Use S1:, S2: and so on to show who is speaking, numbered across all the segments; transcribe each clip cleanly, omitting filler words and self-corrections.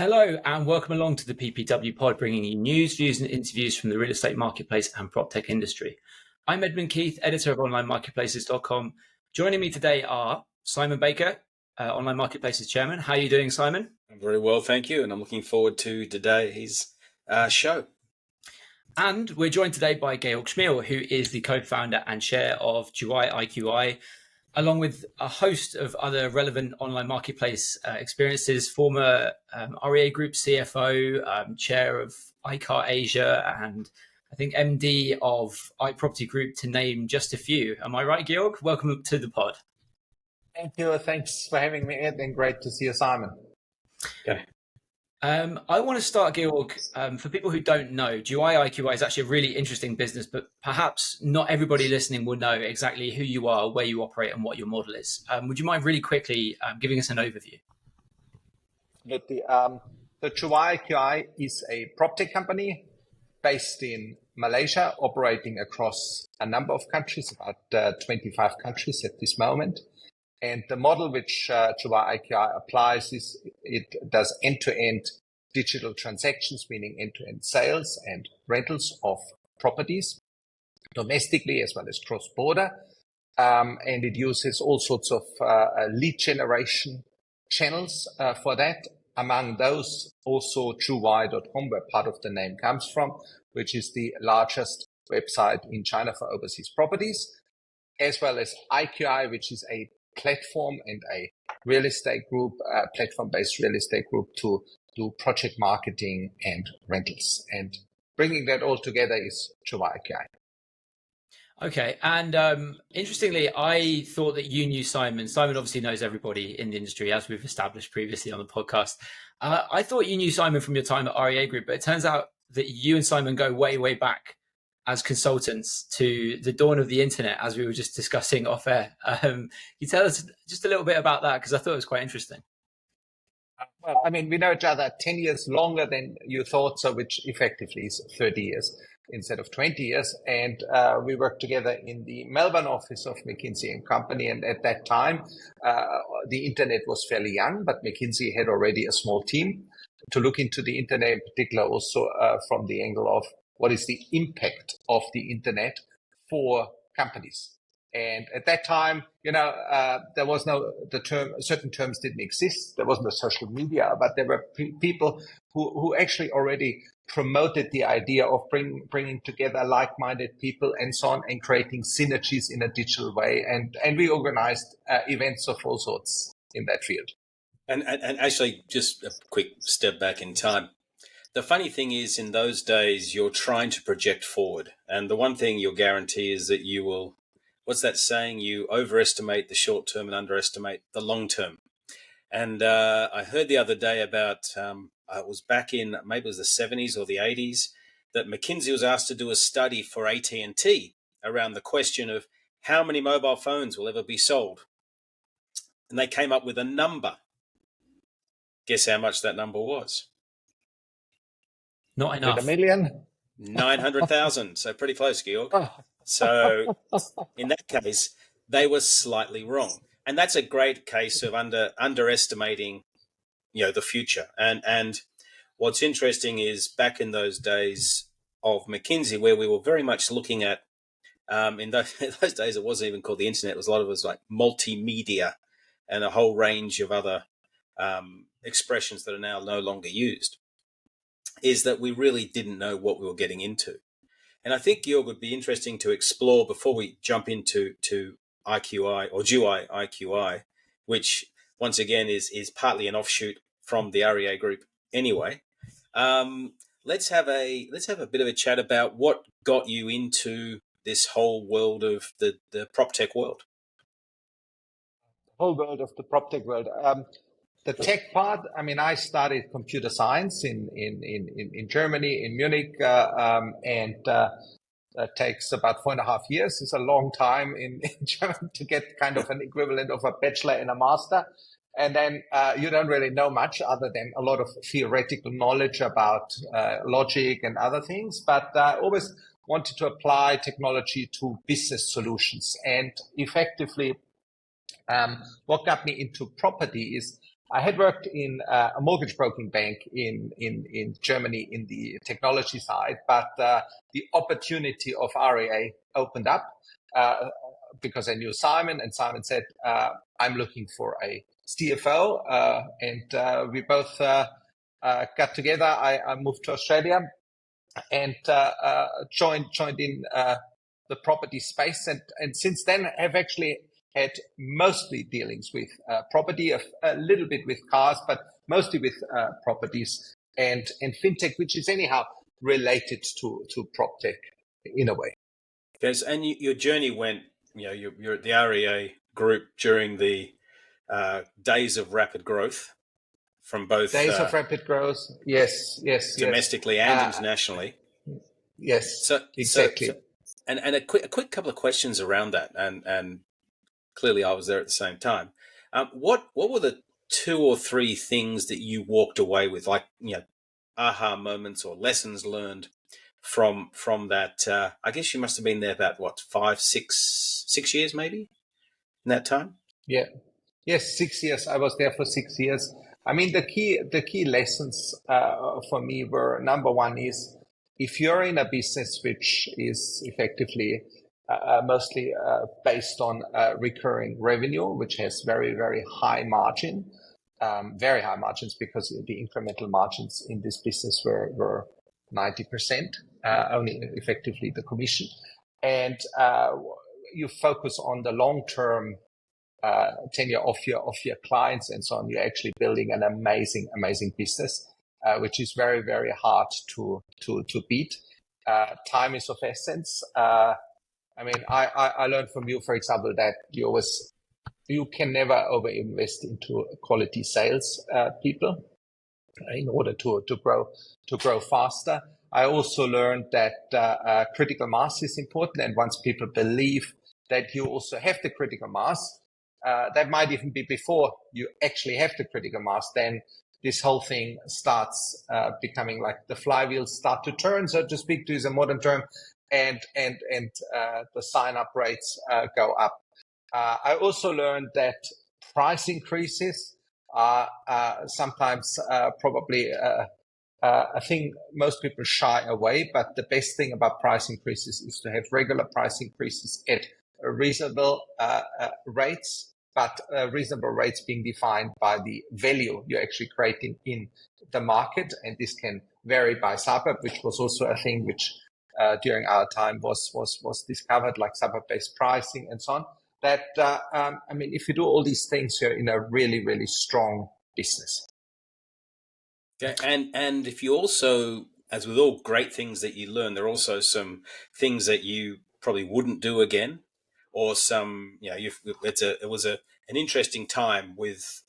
S1: Hello and welcome along to the PPW pod, bringing you news, views and interviews from the real estate marketplace and PropTech industry. I'm Edmund Keith, editor of onlinemarketplaces.com. Joining me today are Simon Baker, Online Marketplaces chairman. How are you doing, Simon?
S2: I'm very well, thank you. And I'm looking forward to today's show.
S1: And we're joined today by Georg Chmiel, who is the co-founder and chair of Juwai IQI, along with a host of other relevant online marketplace experiences, former REA Group CFO, chair of iCar Asia, and I think MD of iProperty Group, to name just a few. Am I right, Georg? Welcome to the pod.
S3: Thank you. Thanks for having me, Ed, and great to see you, Simon.
S2: Okay.
S1: I want to start, Georg. For people who don't know, Juwai IQI is actually a really interesting business, but perhaps not everybody listening will know exactly who you are, where you operate, and what your model is. Would you mind really quickly giving us an overview?
S3: The Juwai IQI is a PropTech company based in Malaysia, operating across a number of countries, about 25 countries at this moment. And the model which Juwai IQI applies is it does end-to-end digital transactions, meaning end-to-end sales and rentals of properties domestically as well as cross-border. And it uses all sorts of lead generation channels for that. Among those, also Juwai.com, where part of the name comes from, which is the largest website in China for overseas properties, as well as IQI, which is a platform and a real estate group, platform-based real estate group to do project marketing and rentals. And bringing that all together is Juwai IQI.
S1: Okay. And interestingly, I thought that you knew Simon. Simon obviously knows everybody in the industry, as we've established previously on the podcast. I thought you knew Simon from your time at REA Group, but it turns out that you and Simon go way, way back as consultants to the dawn of the internet, as we were just discussing off air. Can you tell us just a little bit about that? Because I thought it was quite interesting.
S3: Well, I mean, we know each other 10 years longer than you thought, so which effectively is 30 years instead of 20 years. And we worked together in the Melbourne office of McKinsey & Company. And at that time, the internet was fairly young, but McKinsey had already a small team to look into the internet, in particular also from the angle of what is the impact of the internet for companies. And at that time, there was certain terms didn't exist. There wasn't a social media, but there were people who actually already promoted the idea of bringing together like-minded people and so on, and creating synergies in a digital way. And we organized events of all sorts in that field.
S2: And actually, just a quick step back in time. The funny thing is, in those days, you're trying to project forward. And the one thing you'll guarantee is that you will, what's that saying? You overestimate the short term and underestimate the long term. And I heard the other day about, it was back in, maybe it was the 70s or the 80s, that McKinsey was asked to do a study for AT&T around the question of how many mobile phones will ever be sold. And they came up with a number. Guess how much that number was?
S1: Not enough.
S3: 1 million?
S2: 900,000. So pretty close, Georg.
S3: Oh.
S2: So in that case, they were slightly wrong. And that's a great case of underestimating, the future. And what's interesting is back in those days of McKinsey, where we were very much looking at, in those days, it wasn't even called the internet. It was a lot of it was like multimedia and a whole range of other expressions that are now no longer used, is that we really didn't know what we were getting into. And I think, Georg, would be interesting to explore before we jump into IQI or Juwai IQI, which once again is partly an offshoot from the REA Group anyway. Let's have a bit of a chat about what got you into this whole world of the PropTech world.
S3: Whole world of the PropTech world. The tech part, I mean, I studied computer science in Germany, in Munich, and that takes about 4.5 years. It's a long time in Germany to get kind of an equivalent of a bachelor and a master. And then you don't really know much other than a lot of theoretical knowledge about logic and other things. But I always wanted to apply technology to business solutions. And effectively, what got me into property is I had worked in a mortgage broking bank in Germany in the technology side, but the opportunity of REA opened up because I knew Simon, and Simon said, I'm looking for a CFO, and we both got together. I moved to Australia and joined in the property space, and since then have actually had mostly dealings with property, a little bit with cars, but mostly with properties and fintech, which is anyhow related to PropTech in a way.
S2: Yes, and your journey went, you're at the REA group during the days of rapid growth from both
S3: days of rapid growth. Yes.
S2: domestically and internationally.
S3: Yes,
S2: So
S3: exactly.
S2: And a quick couple of questions around that, and clearly I was there at the same time. What were the 2 or 3 things that you walked away with, like aha moments or lessons learned from that? I guess you must have been there about 5, 6 years maybe in that time.
S3: Yeah. Yes, 6 years. I was there for 6 years. I mean, the key lessons for me were, number one is, if you're in a business which is effectively mostly based on recurring revenue, which has very, very high margin, very high margins, because the incremental margins in this business were 90%, only effectively the commission. And you focus on the long-term tenure of your clients and so on, you're actually building an amazing business, which is very, very hard to beat. Time is of essence. I mean, I learned from you, for example, that you can never overinvest into quality sales people in order to grow faster. I also learned that critical mass is important, and once people believe that you also have the critical mass, that might even be before you actually have the critical mass, then this whole thing starts becoming like the flywheels start to turn, so to speak, to use a modern term, and the sign-up rates go up. I also learned that price increases are sometimes probably a thing most people shy away, but the best thing about price increases is to have regular price increases at reasonable rates, but reasonable rates being defined by the value you're actually creating in the market. And this can vary by suburb, which was also a thing which during our time was discovered, like suburb-based pricing and so on. That I mean, if you do all these things, you're in a really, really strong business.
S2: Okay. And if you also, as with all great things that you learn, there are also some things that you probably wouldn't do again, or some, it was an interesting time with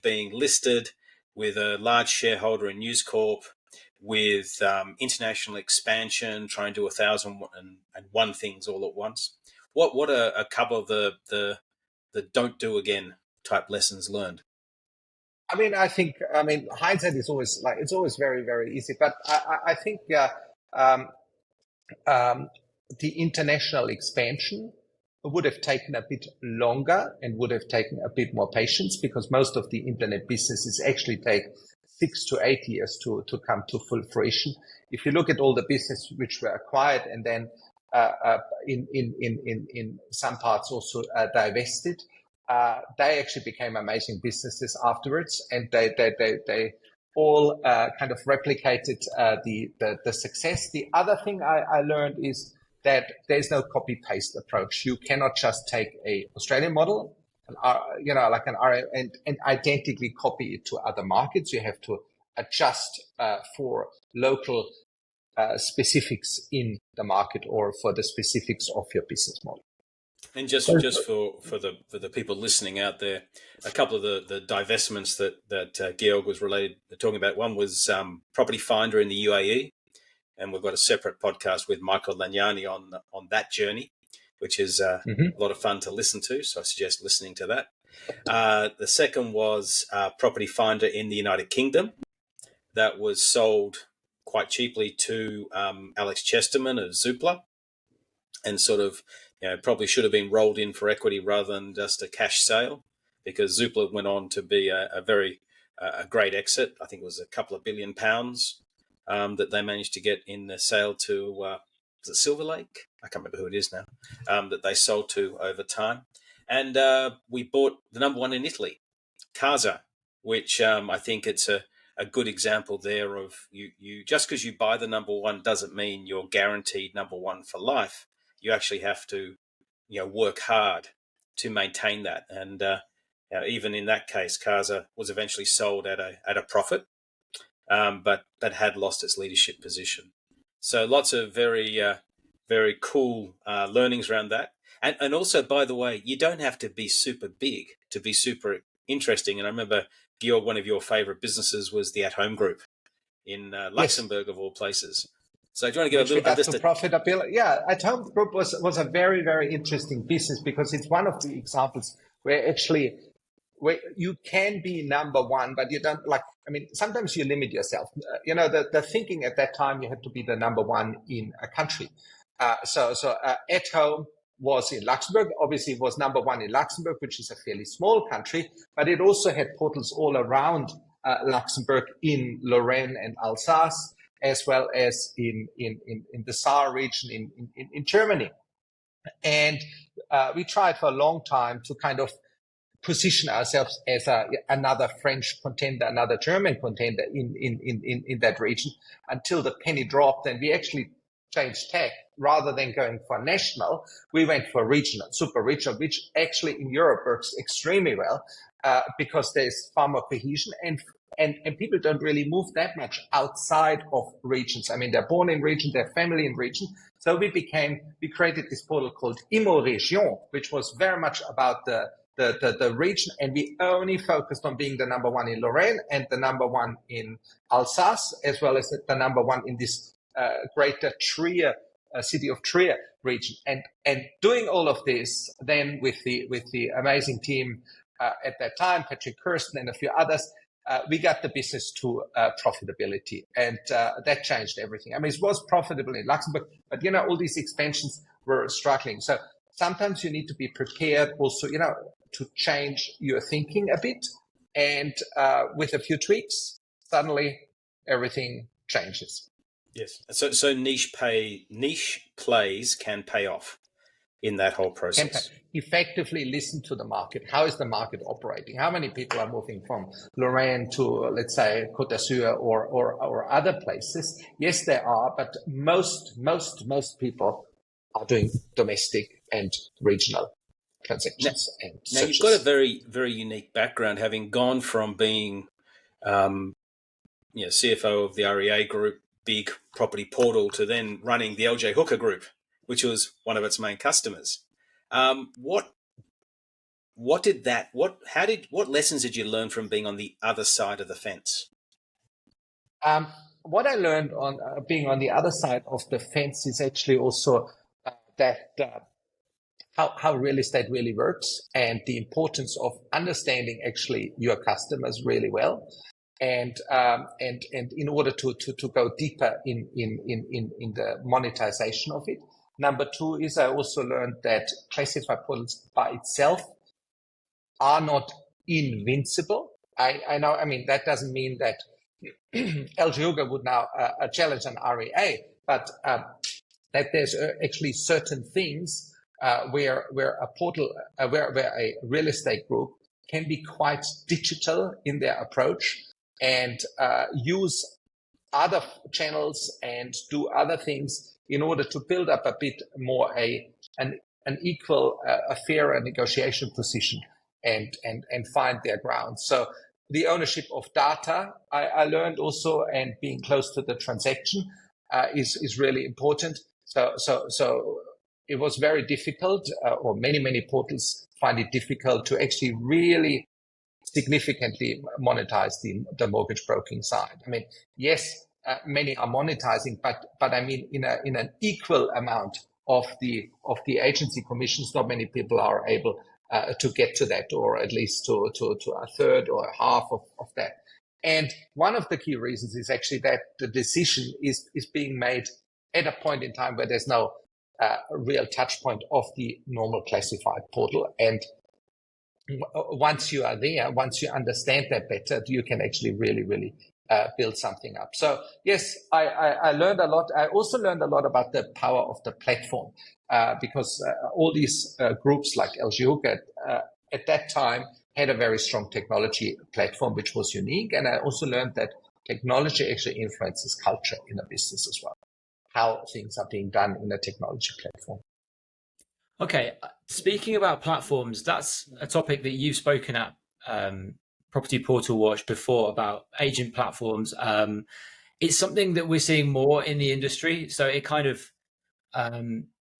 S2: being listed, with a large shareholder in News Corp, with international expansion, trying to do 1,001 things all at once. What are a couple of the don't do again type lessons learned?
S3: I mean, hindsight is always it's always very, very easy. But I think the international expansion would have taken a bit longer and would have taken a bit more patience, because most of the internet businesses actually take 6 to 8 years to come to full fruition. If you look at all the businesses which were acquired and then in some parts also divested, they actually became amazing businesses afterwards, and they all kind of replicated the success. The other thing I learned is that there's no copy paste approach. You cannot just take a Australian model, like an RA, and identically copy it to other markets. You have to adjust for local specifics in the market or for the specifics of your business model.
S2: And just for the people listening out there, a couple of the divestments that Georg was talking about. One was Property Finder in the UAE, and we've got a separate podcast with Michael Lagnani on that journey, which is a lot of fun to listen to. So I suggest listening to that. The second was Property Finder in the United Kingdom, that was sold quite cheaply to Alex Chesterman of Zoopla, and sort of, probably should have been rolled in for equity rather than just a cash sale. because Zoopla went on to be a very great exit. I think it was a couple of £1 billion that they managed to get in the sale to was it Silver Lake? I can't remember who it is now. That they sold to over time, and we bought the number one in Italy, Casa, which I think it's a good example there of you just because you buy the number one doesn't mean you're guaranteed number one for life. You actually have to work hard to maintain that, and even in that case, Casa was eventually sold at a profit, but that had lost its leadership position. So lots of very very cool learnings around that, and also, by the way, you don't have to be super big to be super interesting. And I remember, Georg, one of your favorite businesses was the At Home Group in Luxembourg, of all places. So do you want to give a little
S3: to profitability? Yeah, At Home Group was a very, very interesting business because it's one of the examples where you can be number one, but you don't sometimes you limit yourself. The thinking at that time, you had to be the number one in a country. So At Home was in Luxembourg, obviously was number one in Luxembourg, which is a fairly small country, but it also had portals all around Luxembourg, in Lorraine and Alsace, as well as in the Saar region in Germany. And we tried for a long time to kind of position ourselves as another French contender, another German contender in that region, until the penny dropped and we actually changed tack. Rather than going for national, we went for regional, super regional, which actually in Europe works extremely well because there's far more cohesion and people don't really move that much outside of regions. I mean, they're born in region, they're family in region. So we created this portal called Immo Region, which was very much about the region, and we only focused on being the number one in Lorraine and the number one in Alsace, as well as the number one in this greater Trier, city of Trier region, and doing all of this then with the amazing team at that time, Patrick Kirsten and a few others, we got the business to profitability, and that changed everything. I mean, it was profitable in Luxembourg, but all these expansions were struggling. So sometimes you need to be prepared also, to change your thinking a bit, and with a few tweaks, suddenly everything changes.
S2: Yes. So niche plays can pay off in that whole process.
S3: Effectively listen to the market. How is the market operating? How many people are moving from Lorraine to, let's say, Côte d'Azur or other places? Yes, there are, but most people are doing domestic and regional transactions.
S2: Now you've got a very, very unique background, having gone from being CFO of the REA Group, big property portal, to then running the LJ Hooker Group, which was one of its main customers. What lessons did you learn from being on the other side of the fence?
S3: What I learned on being on the other side of the fence is actually also that how real estate really works, and the importance of understanding actually your customers really well. And in order to go deeper in the monetization of it. Number two is I also learned that classified portals by itself are not invincible. I know, I mean, that doesn't mean that LG Hooker would now challenge an REA, but that there's actually certain things where a portal, where a real estate group can be quite digital in their approach, and use other channels and do other things in order to build up a bit more an equal, a fairer negotiation position and find their ground. So the ownership of data, I learned also, and being close to the transaction is really important. So it was very difficult, or many portals find it difficult to actually really significantly monetize the mortgage broking side. I mean, yes, many are monetizing, but I mean, in an equal amount of the agency commissions, not many people are able to get to that, or at least to a third or a half of that. And one of the key reasons is actually that the decision is being made at a point in time where there's no real touch point of the normal classified portal. And once you are there, once you understand that better, you can actually really build something up. So yes, I learned a lot. I also learned a lot about the power of the platform, because all these groups like LG Hook at that time had a very strong technology platform, which was unique. And I also learned that technology actually influences culture in a business as well, how things are being done in a technology platform.
S1: Okay, speaking about platforms, that's a topic that you've spoken at Property Portal Watch before about agent platforms. It's something that we're seeing more in the industry. So it kind of,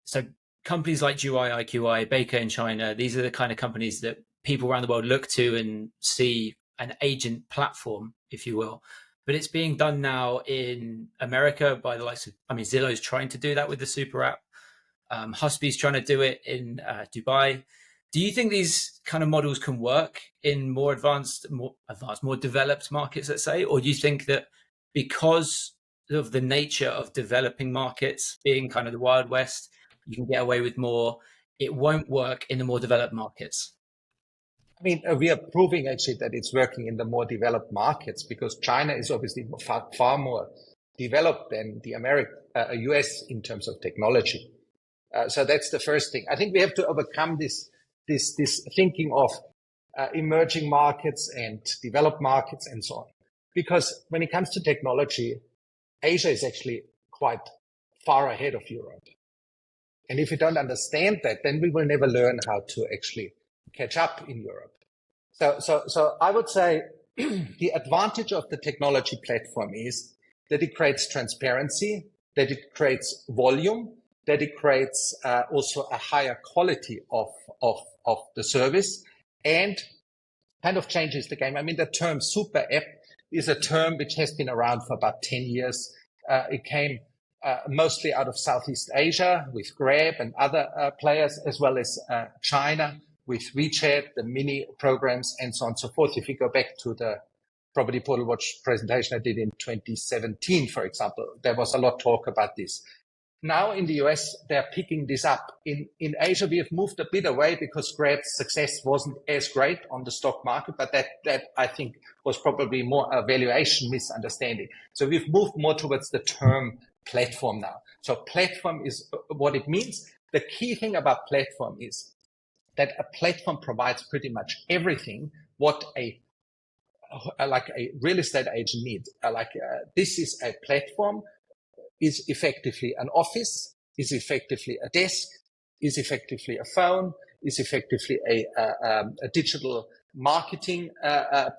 S1: so companies like Juwai IQI, Baker in China, these are the kind of companies that people around the world look to and see an agent platform, if you will. But it's being done now in America by the likes of, Zillow's trying to do that with the super app. Husby's trying to do it in Dubai. Do you think these kind of models can work in more developed markets, let's say? Or do you think that because of the nature of developing markets being kind of the Wild West, you can get away with more, it won't work in the more developed markets?
S3: We are proving actually that it's working in the more developed markets, because China is obviously far more developed than the US in terms of technology. So that's the first thing. I think we have to overcome this thinking of emerging markets and developed markets and so on. Because when it comes to technology, Asia is actually quite far ahead of Europe. And if we don't understand that, then we will never learn how to actually catch up in Europe. So I would say the advantage of the technology platform is that it creates transparency, that it creates volume, that it creates also a higher quality of the service, and kind of changes the game. The term super app is a term which has been around for about 10 years. It came mostly out of Southeast Asia with Grab and other players, as well as China with WeChat, the mini programs, and so on and so forth. If you go back to the Property Portal Watch presentation I did in 2017, for example, there was a lot of talk about this. Now in the US, they're picking this up. In Asia, we have moved a bit away because Grab's success wasn't as great on the stock market, but that I think was probably more a valuation misunderstanding. So we've moved more towards the term platform now. So platform is what it means. The key thing about platform is that a platform provides pretty much everything what a real estate agent needs. This is a platform, is effectively an office, is effectively a desk, is effectively a phone, is effectively a digital marketing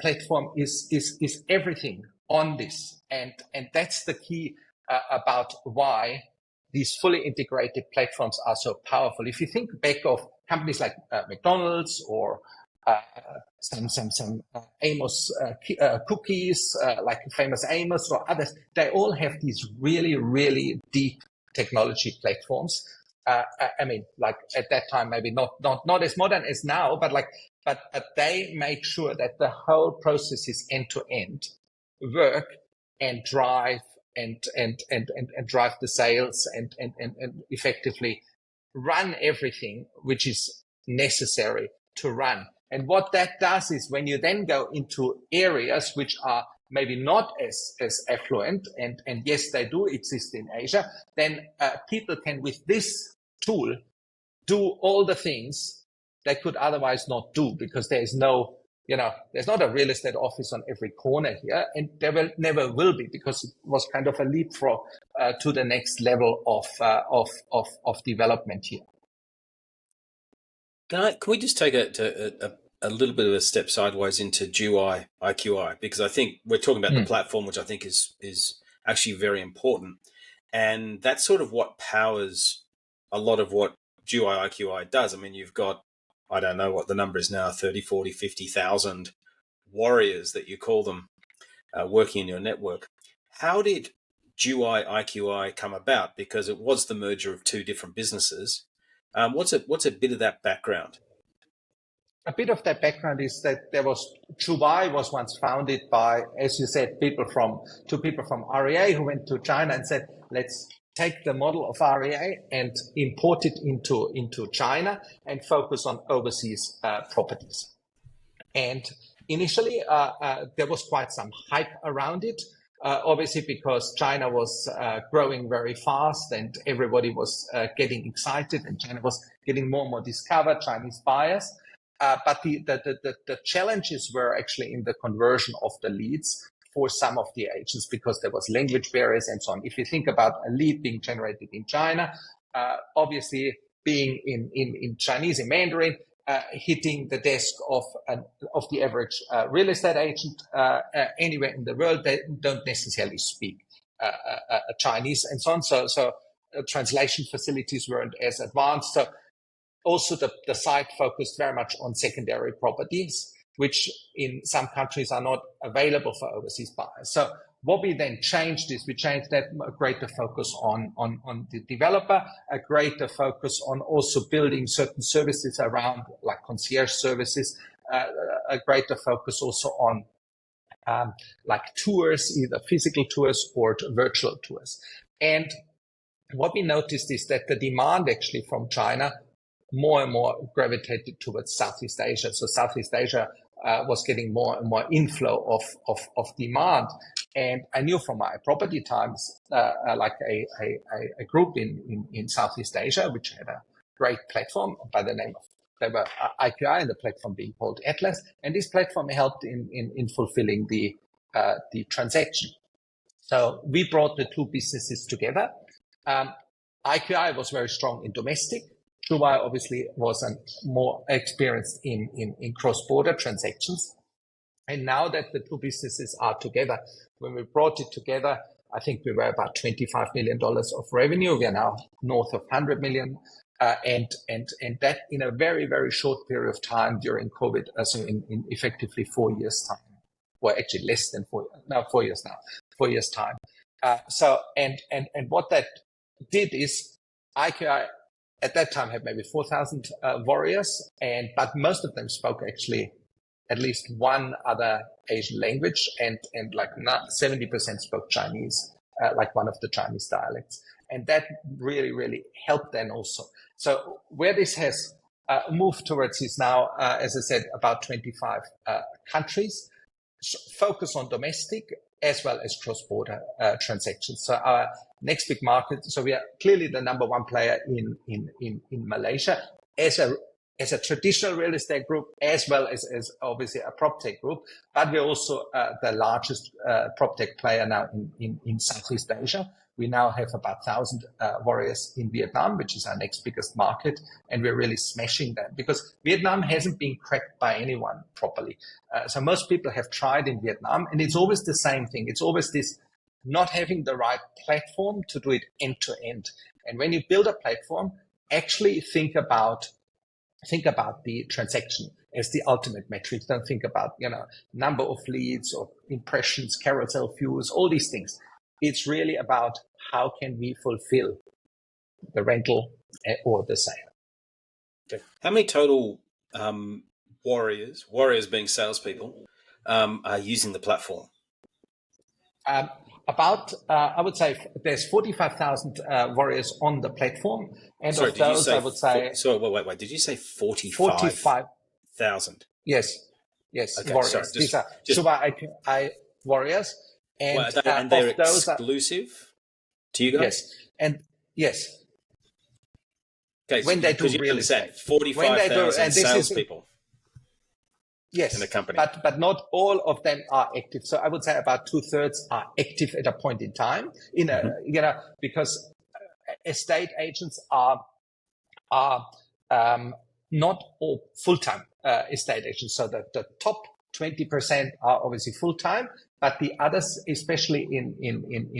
S3: platform, is everything on this. And that's the key about why these fully integrated platforms are so powerful. If you think back of companies like McDonald's or some Amos cookies, like famous Amos or others, they all have these really deep technology platforms. At that time, maybe not as modern as now, but they make sure that the whole process is end to end, work and drive and drive the sales and effectively run everything which is necessary to run. And what that does is when you then go into areas which are maybe not as affluent, and yes, they do exist in Asia, then people can, with this tool, do all the things they could otherwise not do, because there is no, there's not a real estate office on every corner here, and there never will be, because it was kind of a leapfrog to the next level of development here.
S2: Can we just take a little bit of a step sideways into Juwai IQI, because I think we're talking about the platform, which I think is actually very important, and that's sort of what powers a lot of what Juwai IQI does. You've got, I don't know what the number is now, 30, 40, 50,000 warriors that you call them working in your network. How did Juwai IQI come about? Because it was the merger of two different businesses. What's a bit of that background?
S3: A bit of that background is that Juwai was once founded by, as you said, two people from REA who went to China and said, let's take the model of REA and import it into China and focus on overseas properties. And initially, there was quite some hype around it, obviously because China was growing very fast and everybody was getting excited, and China was getting more and more discovered, Chinese buyers. But the challenges were actually in the conversion of the leads for some of the agents, because there was language barriers and so on. If you think about a lead being generated in China, obviously being in Chinese, in Mandarin, hitting the desk of the average real estate agent anywhere in the world, they don't necessarily speak Chinese and so on. So translation facilities weren't as advanced. So also the site focused very much on secondary properties, which in some countries are not available for overseas buyers. So what we then changed is we changed that, a greater focus on the developer, a greater focus on also building certain services around, like concierge services, a greater focus also on like tours, either physical tours or virtual tours. And what we noticed is that the demand actually from China more and more gravitated towards Southeast Asia. So Southeast Asia was getting more and more inflow of demand. And I knew from my property times, like a group in Southeast Asia, which had a great platform by the name of, they were IQI, and the platform being called Atlas. And this platform helped in fulfilling the transaction. So we brought the two businesses together. IQI was very strong in domestic. Juwai obviously was more experienced in cross-border transactions. And now that the two businesses are together, when we brought it together, I think we were about $25 million of revenue. We are now north of 100 million. And that in a very, very short period of time during COVID, so in effectively 4 years' time. Well, actually less than 4 years, now 4 years now, 4 years' time. So what that did is IQI at that time had maybe 4,000 warriors, but most of them spoke actually at least one other Asian language, and like 70% spoke Chinese, like one of the Chinese dialects. And that really, really helped then also. So where this has moved towards is now, as I said, about 25 countries, focus on domestic as well as cross-border transactions. So our next big market, so we are clearly the number one player in Malaysia as a traditional real estate group, as well as obviously a PropTech group, but we're also the largest PropTech player now in Southeast Asia. We now have about 1,000 warriors in Vietnam, which is our next biggest market, and we're really smashing that because Vietnam hasn't been cracked by anyone properly. So most people have tried in Vietnam, and it's always the same thing. It's always this not having the right platform to do it end to end. And when you build a platform, actually think about the transaction as the ultimate metric. Don't think about, number of leads or impressions, carousel views, all these things. It's really about how can we fulfill the rental or the sale.
S2: Okay. How many total warriors being salespeople, are using the platform?
S3: I would say there's 45,000 warriors on the platform. And
S2: sorry,
S3: of those, I would say...
S2: Wait. Did you say 45,000?
S3: Yes, okay, warriors.
S2: Sorry,
S3: These are Juwai IQI warriors. And,
S2: and they're exclusive to you guys?
S3: Yes.
S2: Okay,
S3: when they do real estate.
S2: 45,000 salespeople.
S3: Yes,
S2: in the company.
S3: But not all of them are active. So I would say about 2/3 are active at a point in time. Because estate agents are not all full-time estate agents. So the top 20% are obviously full-time, but the others, especially in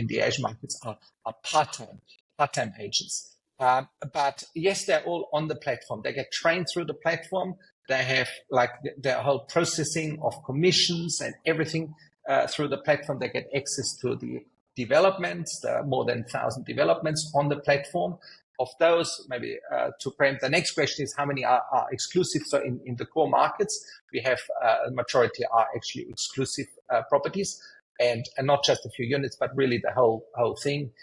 S3: the Asian markets, are part-time agents. But yes, they're all on the platform. They get trained through the platform. They have like their whole processing of commissions and everything through the platform. They get access to the developments. There are more than 1,000 developments on the platform. Of those, maybe to preempt the next question is how many are exclusive. So in the core markets, we have a majority are actually exclusive properties, and not just a few units, but really the whole thing.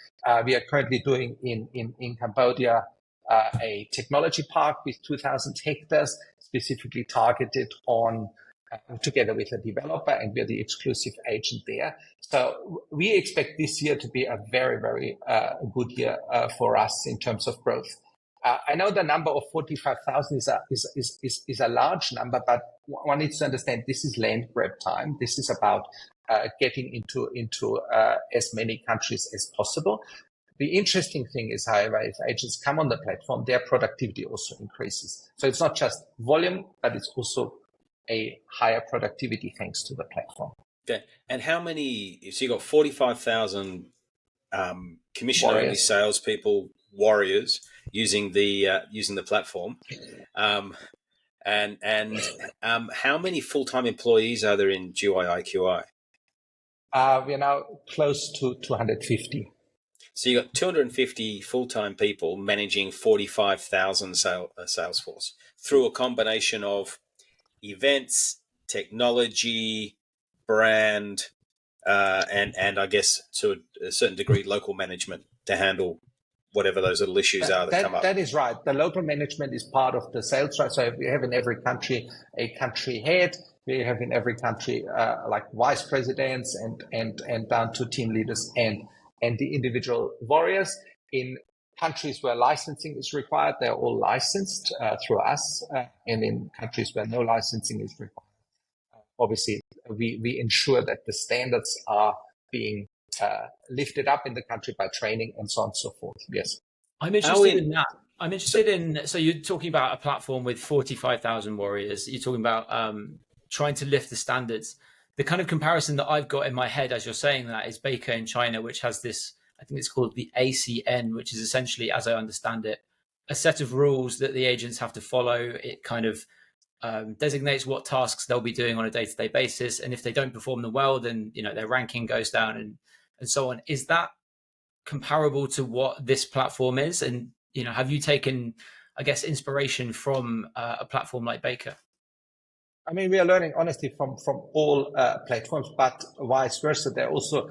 S3: We are currently doing in Cambodia a technology park with 2,000 hectares, specifically targeted on together with a developer, and we're the exclusive agent there. So we expect this year to be a very, very good year for us in terms of growth. I know the number of 45,000 is a large number, but one needs to understand this is land grab time. This is about getting into as many countries as possible. The interesting thing is, however, if agents come on the platform, their productivity also increases. So it's not just volume, but it's also a higher productivity thanks to the platform.
S2: Okay. And how many, so you got 45,000 commission-only salespeople, warriors, using the platform. And how many full-time employees are there in Juwai IQI?
S3: We're now close to 250.
S2: So you got 250 full-time people managing 45,000 sales force through a combination of events, technology, brand, and I guess to a certain degree local management to handle whatever those little issues are that come up.
S3: That is right. The local management is part of the sales. So we have in every country a country head. We have in every country like vice presidents and down to team leaders and the individual warriors. In countries where licensing is required, they're all licensed through us. And in countries where no licensing is required, obviously we ensure that the standards are being lifted up in the country by training and so on and so forth. Yes.
S1: I'm interested in that. I'm interested in, so you're talking about a platform with 45,000 warriors. You're talking about trying to lift the standards. The kind of comparison that I've got in my head as you're saying that is Baker in China, which has this, I think it's called the ACN, which is essentially, as I understand it, a set of rules that the agents have to follow. It kind of designates what tasks they'll be doing on a day-to-day basis. And if they don't perform them well, then, their ranking goes down and so on. Is that comparable to what this platform is? And, have you taken, I guess, inspiration from a platform like Baker?
S3: I mean, we are learning honestly from all platforms, but vice versa. They're also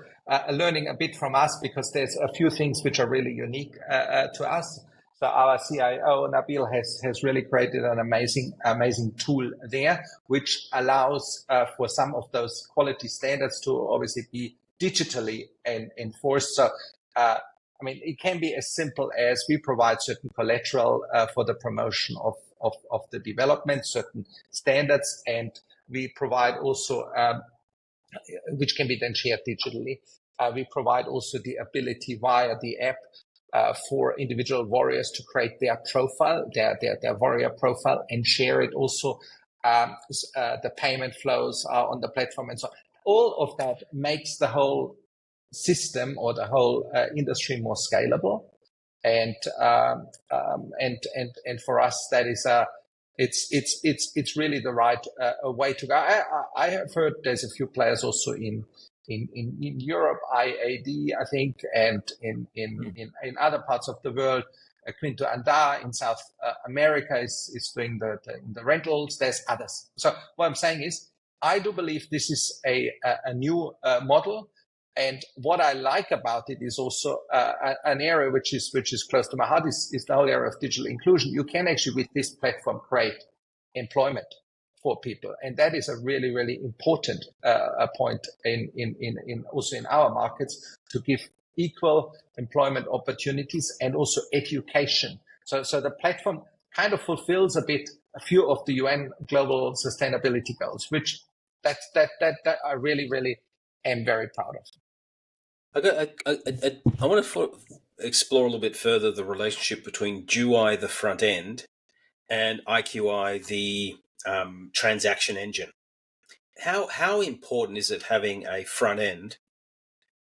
S3: learning a bit from us because there's a few things which are really unique to us. So our CIO, Nabil, has really created an amazing tool there, which allows for some of those quality standards to obviously be digitally enforced. So, I mean, it can be as simple as we provide certain collateral for the promotion of the development, certain standards, and we provide also, which can be then shared digitally. We provide also the ability via the app for individual warriors to create their profile, their warrior profile, and share it also. The payment flows are on the platform, and so on. All of that makes the whole system or the whole industry more scalable. And for us, that is it's really the right way to go. I have heard there's a few players also in Europe, IAD, I think, and in other parts of the world. Quinto Andar in South America is doing the rentals. There's others. So what I'm saying is, I do believe this is a new model. And what I like about it is also an area which is close to my heart is the whole area of digital inclusion. You can actually, with this platform, create employment for people, and that is a really, really important point in also in our markets, to give equal employment opportunities and also education. So the platform kind of fulfills a few of the UN global sustainability goals, which that I really, really am very proud of.
S2: I want to explore a little bit further the relationship between Juwai, the front end, and IQI, the transaction engine. How important is it having a front end?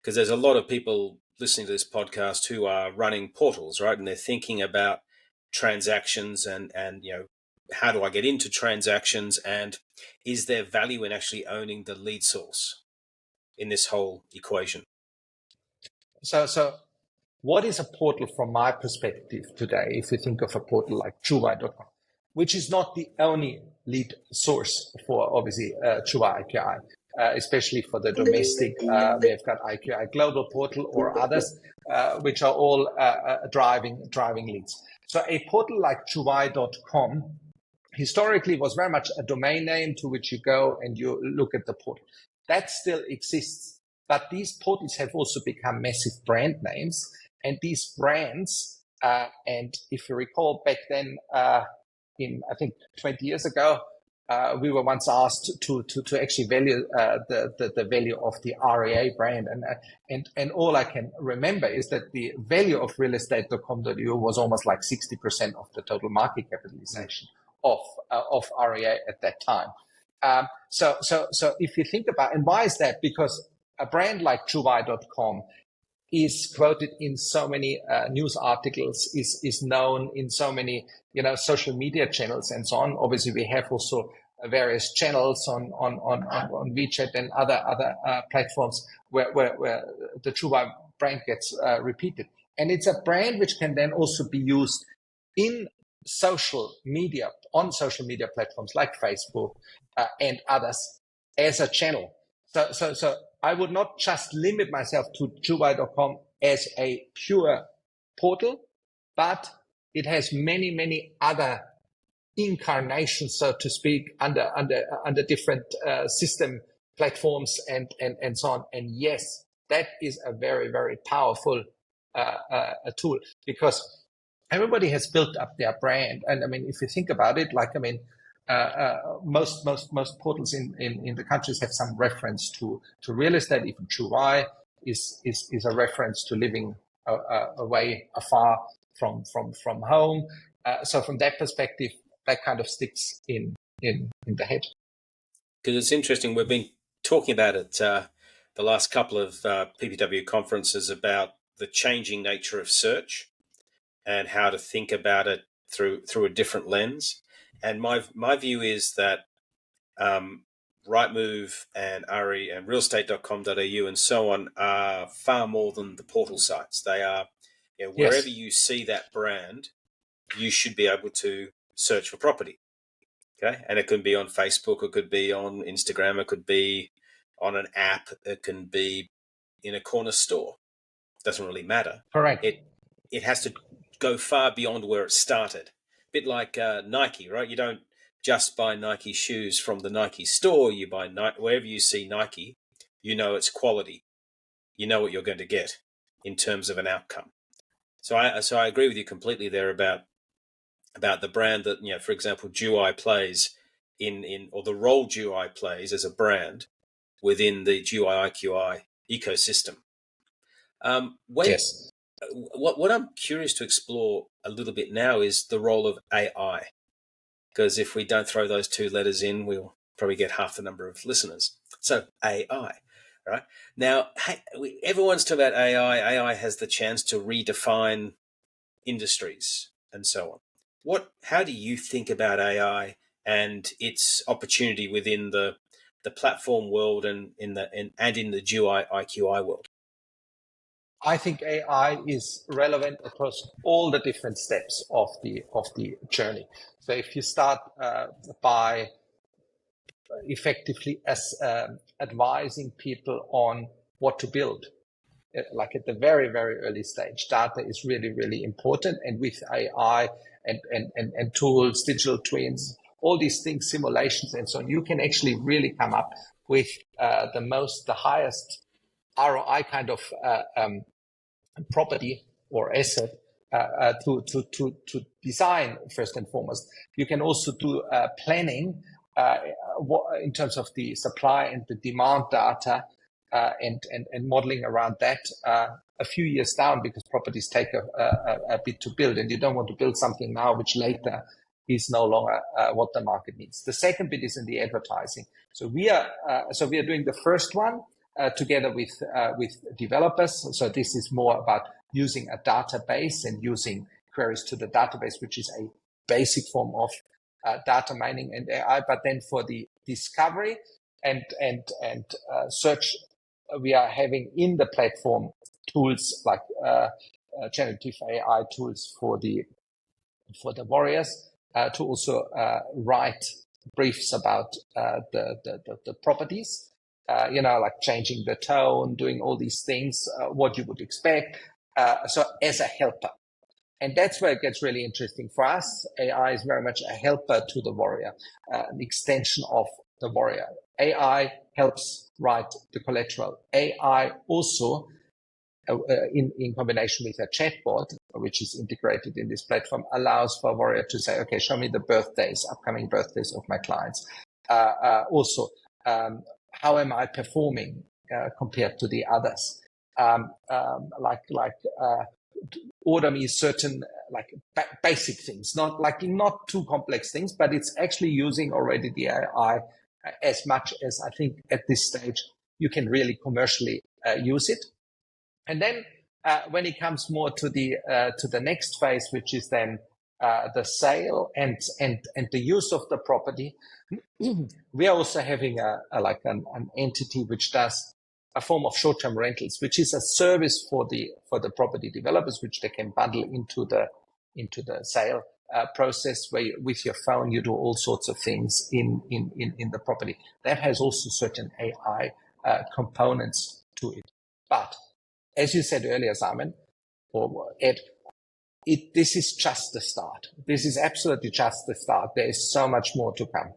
S2: Because there's a lot of people listening to this podcast who are running portals, right? And they're thinking about transactions and how do I get into transactions, and is there value in actually owning the lead source in this whole equation?
S3: So what is a portal from my perspective today, if you think of a portal like Juwai.com, which is not the only lead source for obviously Juwai IQI, especially for the domestic. We have got IQI Global Portal or others, which are all driving leads. So a portal like Juwai.com historically was very much a domain name to which you go and you look at the portal. That still exists, but these portals have also become massive brand names, and these brands, and if you recall back then, in I think 20 years ago, we were once asked to actually value the value of the REA brand, and all I can remember is that the value of realestate.com.au was almost like 60% of the total market capitalization of REA at that time. So if you think about, and why is that? Because a brand like Juwai.com is quoted in so many news articles, is known in so many social media channels and so on. Obviously, we have also various channels on WeChat and other platforms where the Juwai brand gets repeated, and it's a brand which can then also be used in social media, on social media platforms like Facebook and others as a channel. So I would not just limit myself to Juwai.com as a pure portal, but it has many other incarnations, so to speak, under different system platforms and so on. And yes, that is a very powerful a tool, because everybody has built up their brand. And I mean, if you think about it, like, I mean, most portals in the countries have some reference to real estate. Even Juwai is a reference to living away, afar from home. So from that perspective, that kind of sticks in the head.
S2: Because it's interesting, we've been talking about it the last couple of PPW conferences about the changing nature of search and how to think about it through a different lens. And my view is that Rightmove and RE and realestate.com.au and so on are far more than the portal sites. They are, wherever you see that brand, you should be able to search for property. Okay, and it can be on Facebook, it could be on Instagram, it could be on an app, it can be in a corner store. Doesn't really matter.
S3: Correct.
S2: It has to go far beyond where it started. A bit like Nike, right? You don't just buy Nike shoes from the Nike store. You buy wherever you see Nike, you know it's quality. You know what you're going to get in terms of an outcome. So I agree with you completely there about the brand that, for example, Juwai plays in or the role Juwai plays as a brand within the Juwai IQI ecosystem.
S3: Yes.
S2: What I'm curious to explore a little bit now is the role of AI, because if we don't throw those two letters in, we'll probably get half the number of listeners. So AI, right? Now, everyone's talking about AI. AI has the chance to redefine industries and so on. How do you think about AI and its opportunity within the platform world and in the Juwai IQI world?
S3: I think AI is relevant across all the different steps of the journey. So if you start by effectively advising people on what to build, like at the very early stage, data is really important. And with AI and tools, digital twins, all these things, simulations and so on, you can actually really come up with the highest ROI kind of property or asset to design first and foremost. You can also do planning in terms of the supply and the demand data and modeling around that a few years down, because properties take a bit to build, and you don't want to build something now which later is no longer what the market needs. The second bit is in the advertising. So we are doing the first one together with developers. So this is more about using a database and using queries to the database, which is a basic form of data mining and AI. But then for the discovery and search, we are having in the platform tools like generative AI tools for the warriors to also write briefs about the properties. Like changing the tone, doing all these things, what you would expect. So as a helper. And that's where it gets really interesting. For us, AI is very much a helper to the warrior, an extension of the warrior. AI helps write the collateral. AI also, in combination with a chatbot, which is integrated in this platform, allows for a warrior to say, okay, show me the upcoming birthdays of my clients. Also, how am I performing compared to the others? Order me certain basic things, not too complex things, but it's actually using already the AI as much as I think at this stage you can really commercially use it. And then when it comes more to the next phase, which is then the sale and the use of the property, we are also having an entity which does a form of short-term rentals, which is a service for the property developers, which they can bundle into the sale process, where with your phone you do all sorts of things in the property. That has also certain AI components to it. But as you said earlier, Simon or Ed, this is just the start. This is absolutely just the start. There is so much more to come.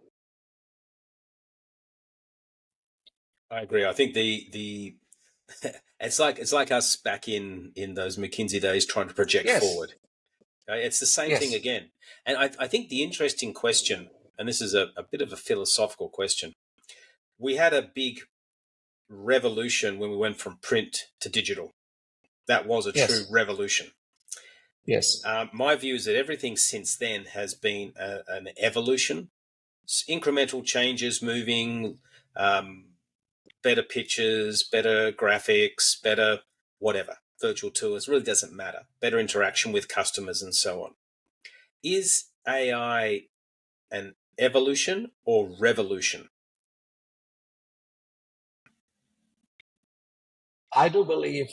S2: I agree. I think the it's like us back in those McKinsey days trying to project forward. Okay? It's the same thing again. And I think the interesting question, and this is a bit of a philosophical question, we had a big revolution when we went from print to digital. That was a true revolution.
S3: Yes.
S2: My view is that everything since then has been an evolution, incremental changes, moving, better pictures, better graphics, better whatever, virtual tours, really doesn't matter, better interaction with customers and so on. Is AI an evolution or revolution?
S3: I do believe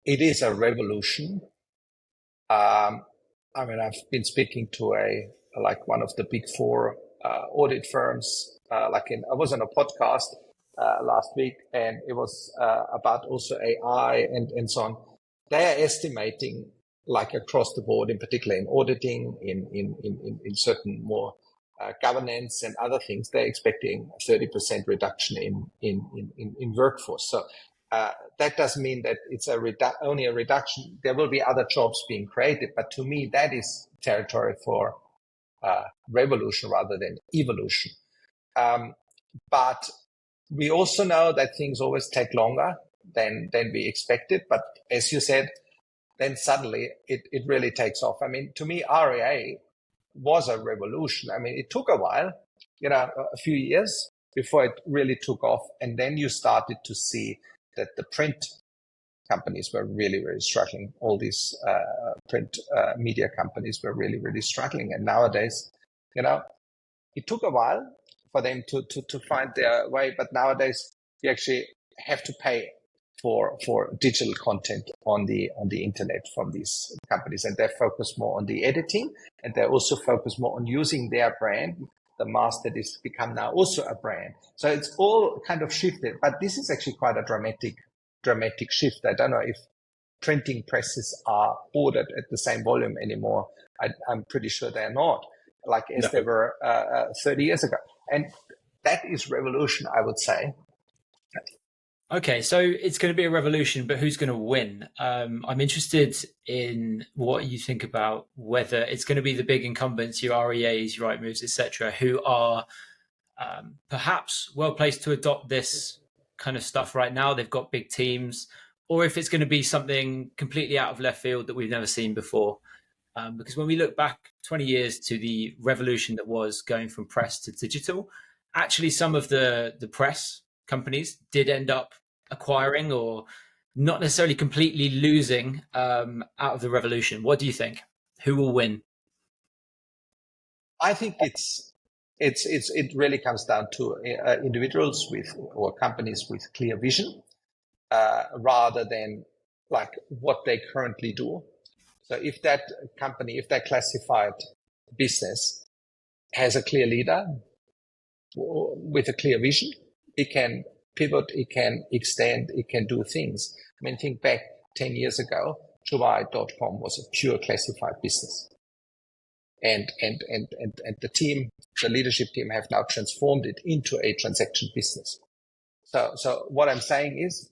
S3: it is a revolution. I've been speaking to one of the big four audit firms. I was on a podcast last week, and it was about also AI and so on. They are estimating, across the board, in particular in auditing, in certain more governance and other things, they're expecting a 30% reduction in workforce. So that doesn't mean that it's only a reduction. There will be other jobs being created, but to me, that is territory for revolution rather than evolution. But we also know that things always take longer than we expected. But as you said, then suddenly it really takes off. I mean, to me, REA was a revolution. I mean, it took a while, a few years before it really took off. And then you started to see that the print companies were really, really struggling. All these print media companies were really, really struggling. And nowadays, it took a while for them to find their way. But nowadays, you actually have to pay for digital content on the internet from these companies. And they focus more on the editing, and they also focus more on using their brand, the mask that has become now also a brand. So it's all kind of shifted, but this is actually quite a dramatic shift. I don't know if printing presses are ordered at the same volume anymore. I'm pretty sure they're not, they were 30 years ago. And that is revolution, I would say.
S1: Okay, so it's going to be a revolution, but who's going to win? I'm interested in what you think about whether it's going to be the big incumbents, your REAs, your Rightmoves, etc., who are perhaps well placed to adopt this kind of stuff right now. They've got big teams, or if it's going to be something completely out of left field that we've never seen before. Because when we look back 20 years to the revolution that was going from press to digital, actually some of the press companies did end up acquiring or not necessarily completely losing out of the revolution. What do you think? Who will win?
S3: I think it really comes down to individuals or companies with clear vision rather than what they currently do. So if that company, if that classified business has a clear leader with a clear vision, it can pivot, it can extend, it can do things. I mean, think back 10 years ago, Juwai.com was a pure classified business. And the team, the leadership team, have now transformed it into a transaction business. So what I'm saying is,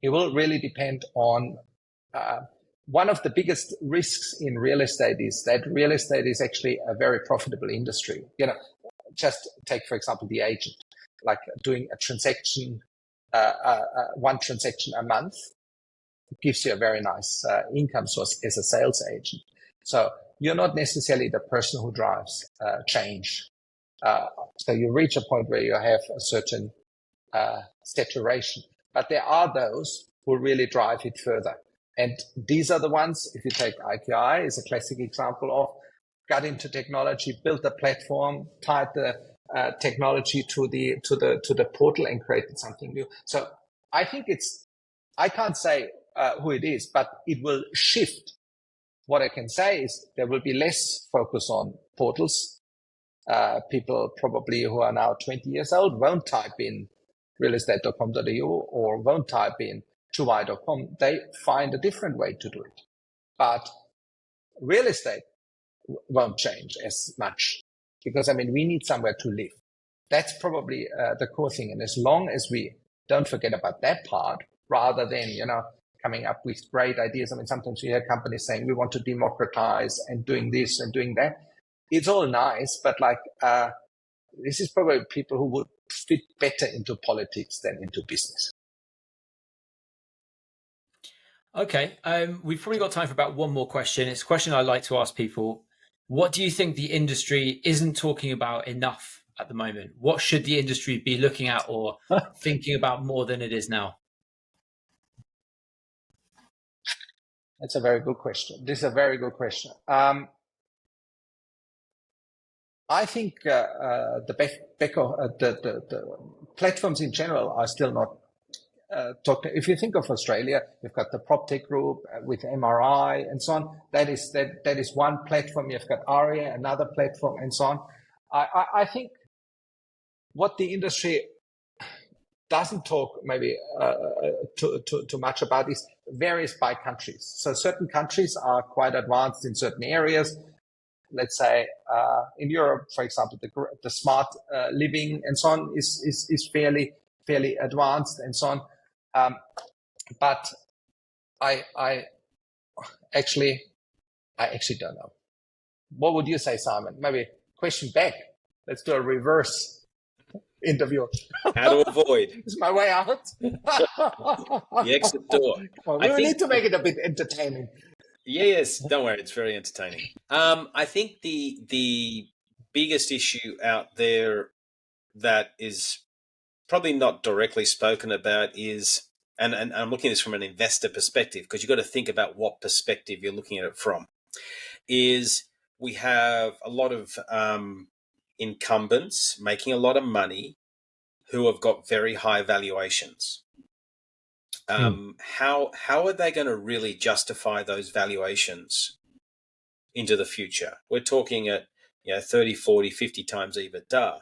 S3: it will really depend on, one of the biggest risks in real estate is that real estate is actually a very profitable industry. Just take, for example, the agent, like doing a transaction, one transaction a month gives you a very nice income source as a sales agent. So you're not necessarily the person who drives change. So you reach a point where you have a certain saturation, but there are those who really drive it further. And these are the ones, if you take IQI is a classic example of, got into technology, built a platform, tied the technology to the portal and created something new. So I think I can't say who it is, but it will shift. What I can say is there will be less focus on portals. People probably who are now 20 years old won't type in realestate.com.au or won't type in Juwai.com. They find a different way to do it. But real estate won't change as much because, we need somewhere to live. That's probably the core thing. And as long as we don't forget about that part, rather than, coming up with great ideas. Sometimes we hear companies saying we want to democratize and doing this and doing that. It's all nice, but this is probably people who would fit better into politics than into business.
S1: Okay, we've probably got time for about one more question. It's a question I like to ask people. What do you think the industry isn't talking about enough at the moment? What should the industry be looking at or thinking about more than it is now?
S3: That's a very good question. This is a very good question. I think the platforms in general are still not talked. If you think of Australia, you've got the PropTech group with MRI and so on. That is one platform. You've got ARIA, another platform, and so on. I think what the industry doesn't talk maybe too much about is varies by countries. So certain countries are quite advanced in certain areas. Let's say in Europe, for example, the smart living and so on is fairly advanced and so on. But I actually don't know. What would you say, Simon? Maybe question back. Let's do a reverse interview.
S2: How to avoid.
S3: Is my way out?
S2: The exit door.
S3: We need to make it a bit entertaining.
S2: Yes, don't worry, it's very entertaining. I think the biggest issue out there that is probably not directly spoken about is, and I'm looking at this from an investor perspective, because you've got to think about what perspective you're looking at it from, is we have a lot of incumbents making a lot of money who have got very high valuations. How are they going to really justify those valuations into the future? We're talking at 30, 40, 50 times EBITDA.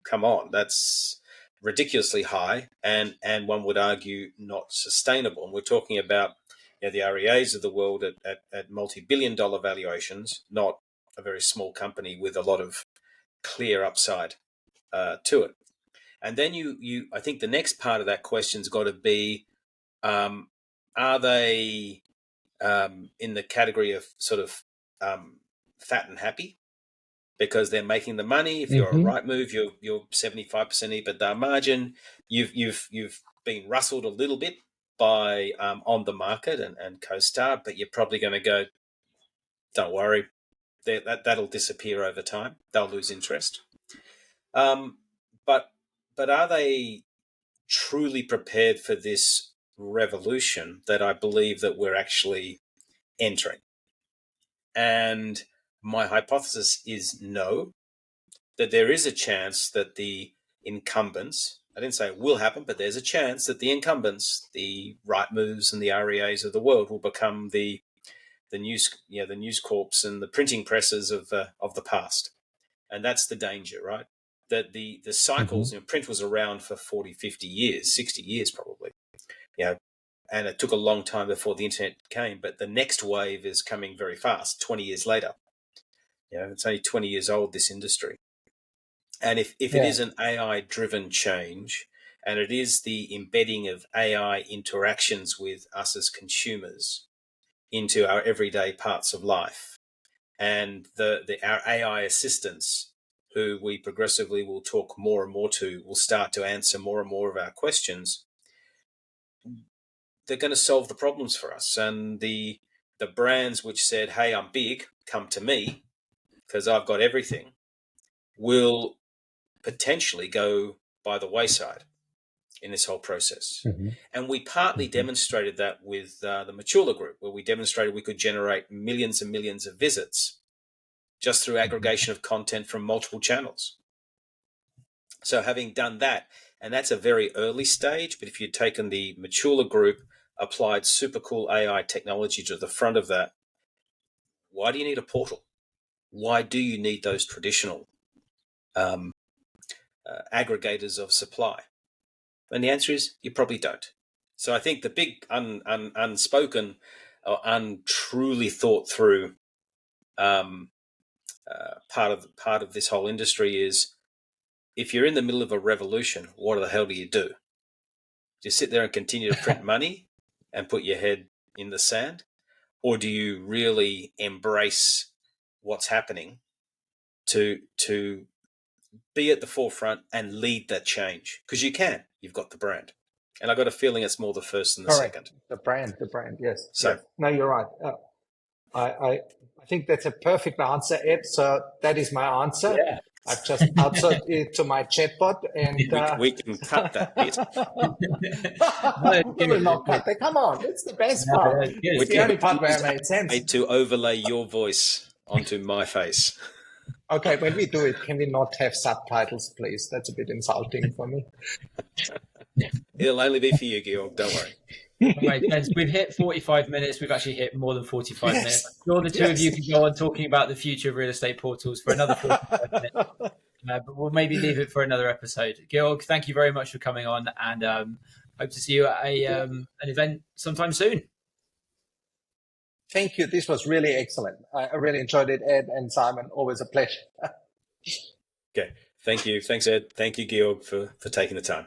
S2: Come on, that's ridiculously high and one would argue not sustainable. And we're talking about the REAs of the world at multi-billion dollar valuations, not a very small company with a lot of clear upside to it. And then I think the next part of that question's got to be, are they in the category of sort of fat and happy because they're making the money? If you're a Rightmove, you're 75% EBITDA margin. You've been rustled a little bit by On the Market and CoStar, but you're probably going to go, don't worry, that'll disappear over time. They'll lose interest. But are they truly prepared for this revolution that I believe that we're actually entering? And my hypothesis is no, that there is a chance that the incumbents, I didn't say it will happen, but there's a chance that the incumbents, the Rightmoves and the REAs of the world, will become the news corps and the printing presses of the past. And that's the danger, right? That the cycles, print was around for 40, 50 years, 60 years probably. and it took a long time before the internet came, but the next wave is coming very fast, 20 years later. It's only 20 years old, this industry. And if it is an AI-driven change, and it is the embedding of AI interactions with us as consumers into our everyday parts of life, and our AI assistants, who we progressively will talk more and more to, will start to answer more and more of our questions, they're going to solve the problems for us. And the brands which said, hey, I'm big, come to me because I've got everything, will potentially go by the wayside in this whole process.
S3: Mm-hmm.
S2: And we partly demonstrated that with the Machula Group, where we demonstrated we could generate millions and millions of visits just through aggregation of content from multiple channels. So having done that, and that's a very early stage, but if you'd taken the Machula Group, applied super cool AI technology to the front of that, why do you need a portal? Why do you need those traditional aggregators of supply? And the answer is you probably don't. So I think the big unspoken or untruly thought through part of this whole industry is, if you're in the middle of a revolution, what the hell do you do? Do you sit there and continue to print money and put your head in the sand? Or do you really embrace what's happening to be at the forefront and lead that change? Because you can. You've got the brand. And I got a feeling it's more the first than the second.
S3: The brand, yes.
S2: So,
S3: yes. No, you're right. I think that's a perfect answer, Ed. So that is my answer.
S1: Yeah.
S3: I've just answered it to my chatbot, and
S2: we can cut that bit.
S3: We will not cut that. Come on, it's the best part. It's the only part where I made sense.
S2: To overlay your voice onto my face.
S3: Okay, when we do it, can we not have subtitles, please? That's a bit insulting for me.
S2: It'll only be for you, Georg. Don't worry.
S1: Right, gents, we've hit 45 minutes. We've actually hit more than 45 minutes. I'm sure the two of you can go on talking about the future of real estate portals for another 45 minutes. But we'll maybe leave it for another episode. Georg, thank you very much for coming on, and hope to see you at an event sometime soon.
S3: Thank you. This was really excellent. I really enjoyed it, Ed and Simon. Always a pleasure.
S2: Okay. Thank you. Thanks, Ed. Thank you, Georg, for taking the time.